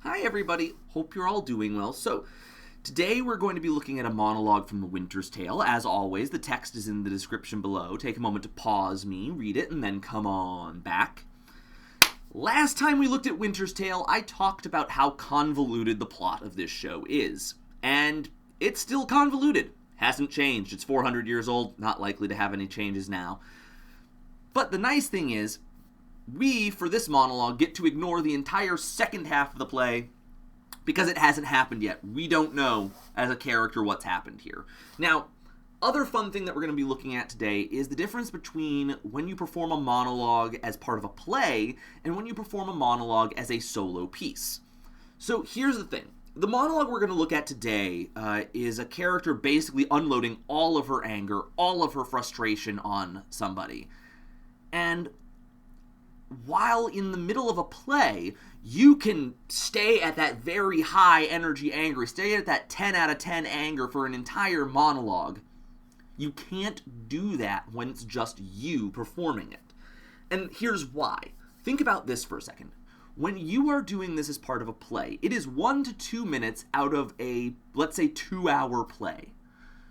Hi everybody, hope you're all doing well. So, today we're going to be looking at a monologue from The Winter's Tale. As always, the text is in the description below. Take a moment to pause me, read it, and then come on back. Last time we looked at Winter's Tale, I talked about how convoluted the plot of this show is. And it's still convoluted. Hasn't changed. It's 400 years old, not likely to have any changes now. But the nice thing is, we, for this monologue, get to ignore the entire second half of the play because it hasn't happened yet. We don't know, as a character, what's happened here. Now, other fun thing that we're going to be looking at today is the difference between when you perform a monologue as part of a play and when you perform a monologue as a solo piece. So here's the thing. The monologue we're going to look at today is a character basically unloading all of her anger, all of her frustration on somebody. And while in the middle of a play, you can stay at that very high energy anger, stay at that 10 out of 10 anger for an entire monologue. You can't do that when it's just you performing it. And here's why. Think about this for a second. When you are doing this as part of a play, it is 1 to 2 minutes out of a, let's say, 2-hour play.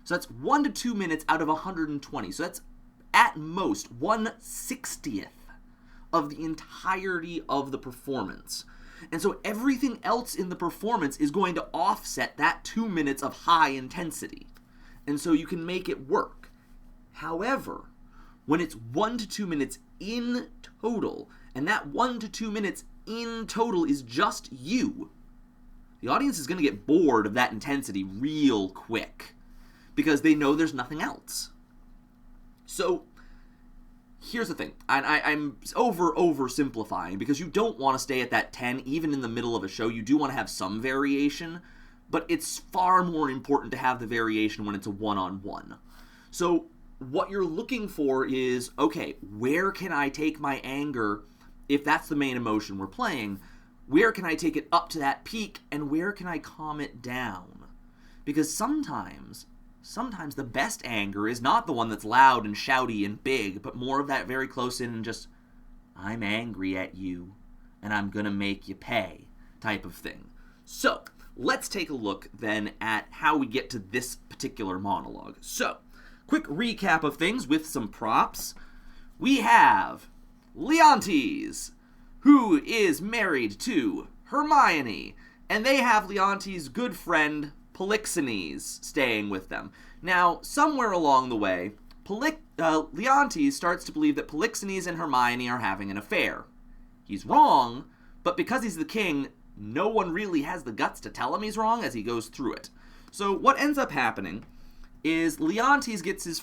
So that's 1 to 2 minutes out of 120. So that's at most 1/60th of the entirety of the performance. And so everything else in the performance is going to offset that 2 minutes of high intensity. And so you can make it work. However, when it's 1 to 2 minutes in total, and that 1 to 2 minutes in total is just you, the audience is going to get bored of that intensity real quick because they know there's nothing else. So here's the thing, and I'm oversimplifying because you don't want to stay at that 10 even in the middle of a show. You do want to have some variation, but it's far more important to have the variation when it's a one-on-one. So what you're looking for is, okay, where can I take my anger, if that's the main emotion we're playing, where can I take it up to that peak, and where can I calm it down? Because sometimes the best anger is not the one that's loud and shouty and big, but more of that very close in and just, I'm angry at you, and I'm gonna make you pay type of thing. So, let's take a look then at how we get to this particular monologue. So, quick recap of things with some props. We have Leontes, who is married to Hermione, and they have Leontes' good friend Polixenes staying with them. Now, somewhere along the way, Leontes starts to believe that Polixenes and Hermione are having an affair. He's wrong, but because he's the king, no one really has the guts to tell him he's wrong as he goes through it. So what ends up happening is Leontes gets his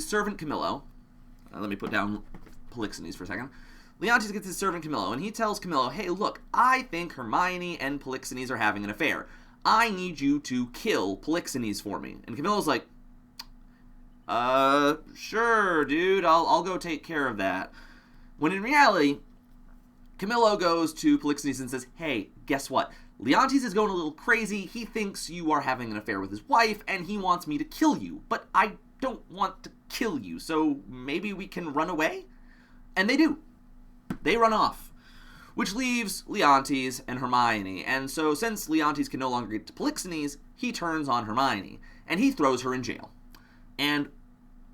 servant Camillo. Let me put down Polixenes for a second. Leontes gets his servant Camillo, and he tells Camillo, hey, look, I think Hermione and Polixenes are having an affair. I need you to kill Polixenes for me. And Camillo's like, sure, dude, I'll go take care of that. When in reality, Camillo goes to Polixenes and says, hey, guess what? Leontes is going a little crazy. He thinks you are having an affair with his wife, and he wants me to kill you. But I don't want to kill you, so maybe we can run away? And they do. They run off, which leaves Leontes and Hermione. And so since Leontes can no longer get to Polixenes, he turns on Hermione, and he throws her in jail. And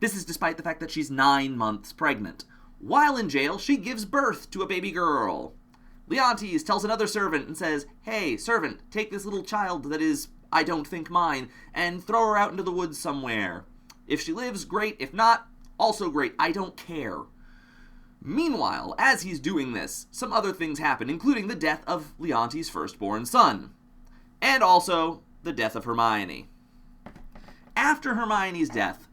this is despite the fact that she's 9 months pregnant. While in jail, she gives birth to a baby girl. Leontes tells another servant and says, hey, servant, take this little child that is, I don't think, mine, and throw her out into the woods somewhere. If she lives, great. If not, also great. I don't care. Meanwhile, as he's doing this, some other things happen, including the death of Leontes' firstborn son, and also the death of Hermione. After Hermione's death,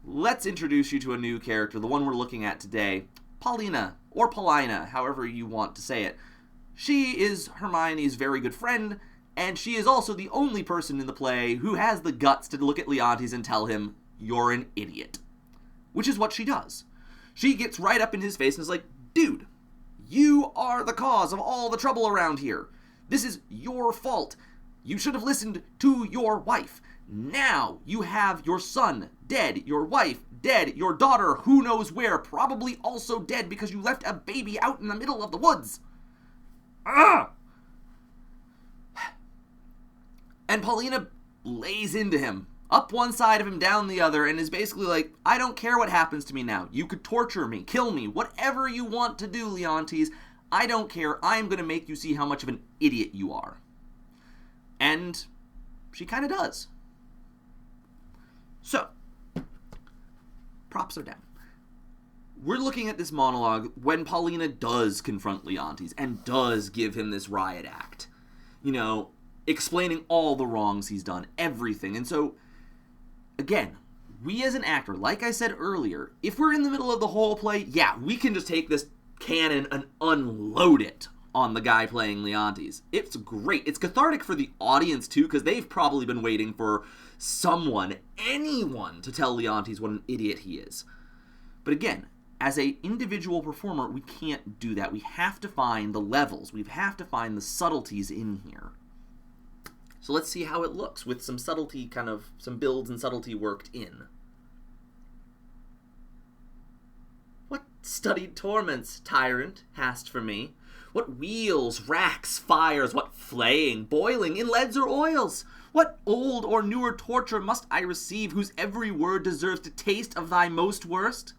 let's introduce you to a new character, the one we're looking at today, Paulina, or Paulina, however you want to say it. She is Hermione's very good friend, and she is also the only person in the play who has the guts to look at Leontes and tell him, you're an idiot. Which is what she does. She gets right up in his face and is like, dude, you are the cause of all the trouble around here. This is your fault. You should have listened to your wife. Now you have your son dead, your wife dead, your daughter who knows where, probably also dead because you left a baby out in the middle of the woods. Ah! And Paulina lays into him, up one side of him, down the other, and is basically like, I don't care what happens to me now. You could torture me, kill me, whatever you want to do, Leontes. I don't care. I'm going to make you see how much of an idiot you are. And she kind of does. So, props are down. We're looking at this monologue when Paulina does confront Leontes and does give him this riot act. You know, explaining all the wrongs he's done, everything. And so, again, we as an actor, like I said earlier, if we're in the middle of the whole play, yeah, we can just take this cannon and unload it on the guy playing Leontes. It's great. It's cathartic for the audience, too, because they've probably been waiting for someone, anyone, to tell Leontes what an idiot he is. But again, as an individual performer, we can't do that. We have to find the levels. We have to find the subtleties in here. So let's see how it looks with some subtlety, some builds and subtlety worked in. What studied torments, tyrant, hast for me? What wheels, racks, fires, what flaying, boiling in leads or oils? What old or newer torture must I receive, whose every word deserves to taste of thy most worst?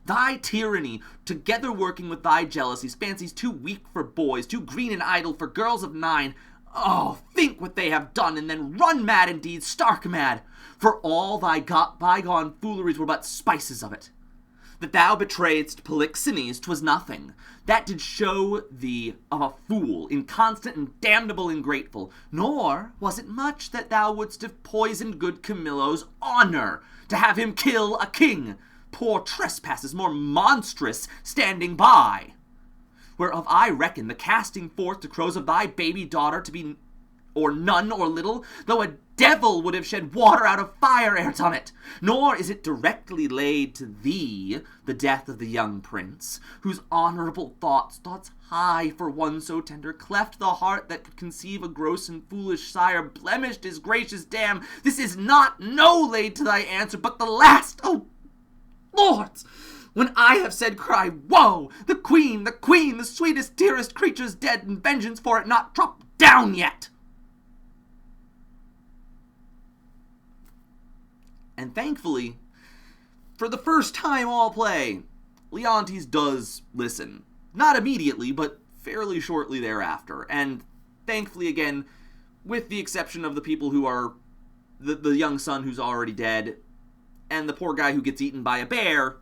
Thy tyranny, together working with thy jealousies, fancies too weak for boys, too green and idle for girls of 9. Oh, think what they have done, and then run mad indeed, stark mad, for all thy bygone fooleries were but spices of it. That thou betrayedst Polixenes, 'twas nothing. That did show thee of a fool, inconstant and damnable ingrateful. Nor was it much that thou wouldst have poisoned good Camillo's honor, to have him kill a king. Poor trespasses more monstrous standing by. Whereof I reckon the casting forth to crows of thy baby daughter to be or none or little, though a devil would have shed water out of fire ere't on it. Nor is it directly laid to thee, the death of the young prince, whose honorable thoughts high for one so tender, cleft the heart that could conceive a gross and foolish sire, blemished his gracious dam. This is not no laid to thy answer, but the last. Oh, lords! When I have said, cry, woe! The queen, the sweetest, dearest creature's dead, and vengeance for it not dropped down yet. And thankfully, for the first time all play, Leontes does listen. Not immediately, but fairly shortly thereafter. And thankfully, again, with the exception of the people who are the young son who's already dead, and the poor guy who gets eaten by a bear,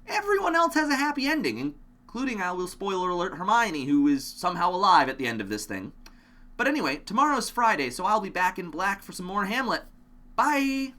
everyone else has a happy ending, including, I will spoiler alert, Hermione, who is somehow alive at the end of this thing. But anyway, tomorrow's Friday, so I'll be back in black for some more Hamlet. Bye!